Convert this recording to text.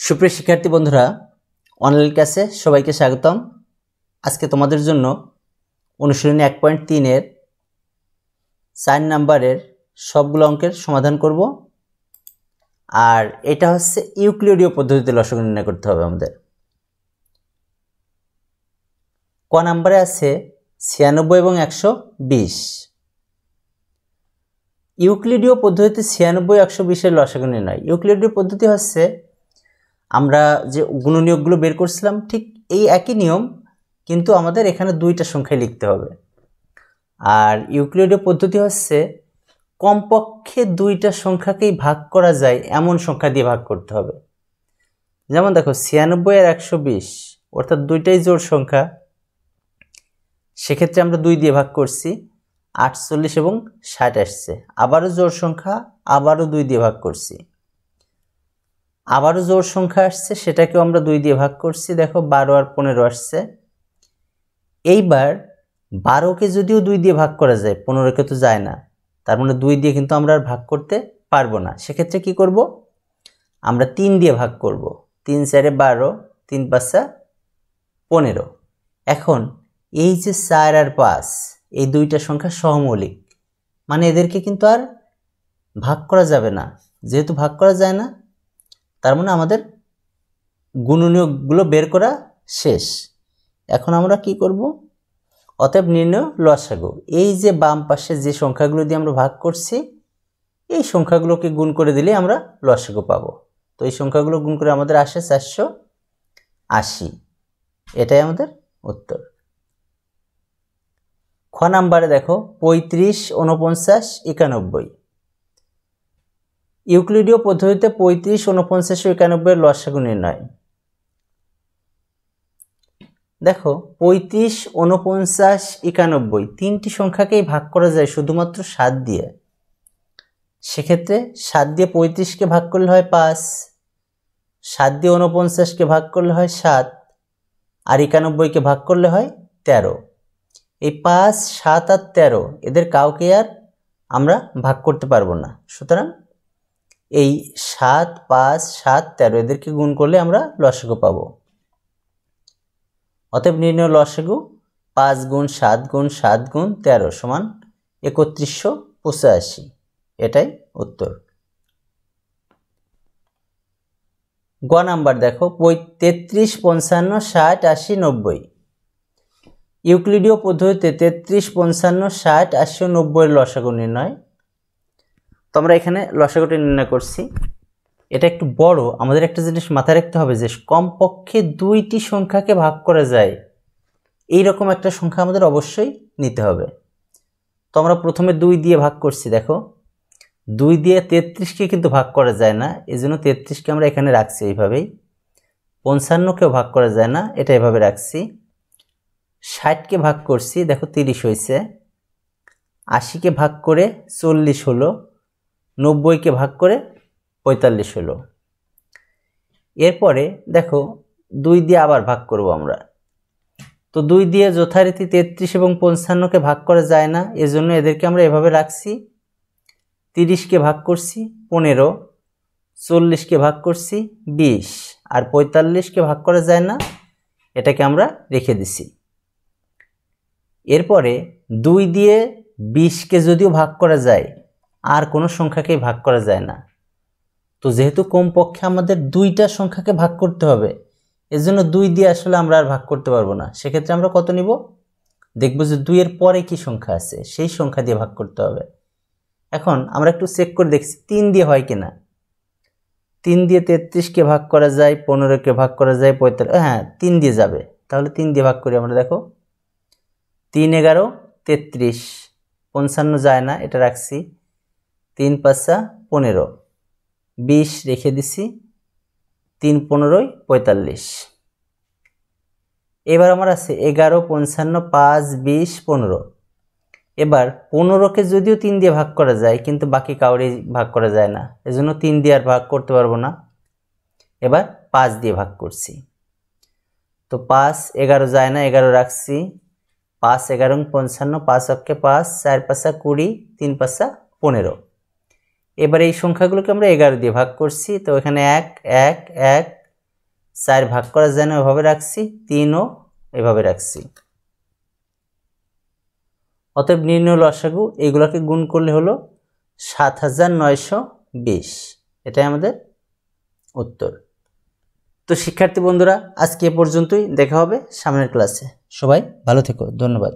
সুপ্রিয় শিক্ষার্থী বন্ধুরা, অনলাইন ক্লাসে সবাইকে স্বাগতম। আজকে তোমাদের জন্য অনুশীলনী 1.3 এর 4 নাম্বারের সবগুলো অঙ্কের সমাধান করব। আর এটা হচ্ছে ইউক্লিডীয় পদ্ধতিতে লসাগু নির্ণয় করতে হবে আমাদের। ক নাম্বারে আছে 96 এবং 120। ইউক্লিডীয় পদ্ধতিতে 96 120 এর লসাগু নির্ণয়। ইউক্লিডীয় পদ্ধতি হচ্ছে আমরা যে গুণনীয়কগুলো বের করছিলাম ঠিক এই একই নিয়ম, কিন্তু আমাদের এখানে দুইটা সংখ্যায় লিখতে হবে। আর ইউক্লিডীয় পদ্ধতি হচ্ছে কমপক্ষে দুইটা সংখ্যাকেই ভাগ করা যায় এমন সংখ্যা দিয়ে ভাগ করতে হবে। যেমন দেখো 96 আর 120 অর্থাৎ দুইটাই জোড় সংখ্যা, সেক্ষেত্রে আমরা 2 দিয়ে ভাগ করছি, 48 এবং 60 আসছে। আবারও জোড় সংখ্যা, আবারও 2 দিয়ে ভাগ করছি, আবারও জোড় সংখ্যা আসছে, সেটাকেও আমরা 2 দিয়ে ভাগ করছি, দেখো 12 আর 15 আসছে। এইবার 12কে যদিও 2 দিয়ে ভাগ করা যায়, 15কে তো যায় না, তার মানে 2 দিয়ে কিন্তু আমরা আর ভাগ করতে পারবো না। সেক্ষেত্রে কি করব, আমরা 3 দিয়ে ভাগ করব। 3 4 12, 3 5 15। এখন এই যে 4 আর 5 এই দুইটা সংখ্যা সহমৌলিক, মানে এদেরকে কিন্তু আর ভাগ করা যাবে না। যেহেতু ভাগ করা যায় না, তার মানে আমাদের গুণনীয়কগুলো বের করা শেষ। এখন আমরা কি করব, অতএব নির্ণয় লসাগু। এই যে বাম পাশে যে সংখ্যাগুলো দিয়ে আমরা ভাগ করছি, এই সংখ্যাগুলোকে গুণ করে দিলে আমরা লসাগু পাবো। তো এই সংখ্যাগুলো গুণ করে আমাদের আসে 480। এটাই আমাদের উত্তর। খ নাম্বারে দেখো 35 49 91। ইউক্লিডীয় পদ্ধতিতে 35 49 ও 91 লসাগু নির্ণয়। দেখো 35 49 91 তিনটি সংখ্যাকেই ভাগ করা যায় শুধুমাত্র 7 দিয়ে। সেক্ষেত্রে 7 দিয়ে 35কে ভাগ করলে হয় 5, 7 দিয়ে 49কে ভাগ করলে হয় 7, আর 91কে ভাগ করলে হয় 13। এই 5 7 আর 13 এদের কাউকে আর আমরা ভাগ করতে পারবো না। সুতরাং এই 7 5 7 13 এদেরকে গুণ করলে আমরা লসাগু পাবো। অতএব নির্ণয় লসাগু 5 গুণ 7 গুণ 7 গুণ 13 সমান 3185। এটাই উত্তর। গ নাম্বার দেখো 33 55 60 80 90। ইউক্লিডীয় পদ্ধতিতে 33 55 60 80 90 এর লসাগু নির্ণয়। তো আমরা এখানে লসাগুটি নির্ণয় করছি। এটা একটু বড়, আমাদের একটা জিনিস মাথায় রাখতে হবে যে কমপক্ষে দুইটি সংখ্যাকে ভাগ করা যায় এইরকম একটা সংখ্যা আমাদের অবশ্যই নিতে হবে। তো আমরা প্রথমে 2 দিয়ে ভাগ করছি। দেখো 2 দিয়ে 33কে কিন্তু ভাগ করা যায় না, এই জন্য 33কে আমরা এখানে রাখছি এইভাবেই। 55কেও ভাগ করা যায় না, এটা এভাবে রাখছি। 60কে ভাগ করছি, দেখো 30 হয়েছে। 80কে ভাগ করে 40 হলো। 90কে ভাগ করে 45 হলো। এরপরে দেখো 2 দিয়ে আবার ভাগ করব আমরা। তো 2 দিয়ে যথারীতি 33 এবং 55কে ভাগ করা যায় না, এজন্য এদেরকে আমরা এভাবে রাখছি। 30কে ভাগ করছি 15, 40কে ভাগ করছি 20, আর 45কে ভাগ করা যায় না, এটাকে আমরা রেখে দিছি। এরপরে 2 দিয়ে 20কে যদিও ভাগ করা যায়, আর কোনো সংখ্যাকে ভাগ করা যায় না। তো যেহেতু কমপক্ষে আমাদের দুইটা সংখ্যাকে ভাগ করতে হবে, এজন্য 2 দিয়ে আসলে আমরা আর ভাগ করতে পারবো না। সেক্ষেত্রে আমরা কত নিব, দেখব যে 2 এর পরে কি সংখ্যা আছে সেই সংখ্যা দিয়ে ভাগ করতে হবে। এখন আমরা একটু চেক করে দেখছি 3 দিয়ে হয় কিনা। 3 দিয়ে 33কে ভাগ করা যায়, 15কে ভাগ করা যায়, 45, হ্যাঁ 3 দিয়ে যাবে। তাহলে 3 দিয়ে ভাগ করি আমরা। দেখো 3 11 33, 55 যায় না, এটা রাখছি। 3 5 15, 20 রেখে দিছি। 3 15 45। এবার আমার আছে 11 55 5 20 15। এবার 15কে যদিও 3 দিয়ে ভাগ করা যায়, কিন্তু বাকি কাউরে ভাগ করা যায় না, এজন্য 3 দিয়ে আর ভাগ করতে পারবো না। এবার 5 দিয়ে ভাগ করছি। তো 5 11 যায় না, 11 রাখছি। 5 11 55, 5 অক্ষে 5, 4 5 20, 3 5 15। এবার এই সংখ্যাগুলোকে আমরা 11 দিয়ে ভাগ করছি। তো এখানে 1 1 1 4 ভাগ করা যায় না এভাবে রাখছি, 3 ও এভাবে রাখছি। অতএব নির্ণয় লসাগু এগুলোকে গুণ করলে হলো 7920। এটাই আমাদের উত্তর। তো শিক্ষার্থী বন্ধুরা আজকে এ পর্যন্তই, দেখা হবে সামনের ক্লাসে। সবাই ভালো থেকো, ধন্যবাদ।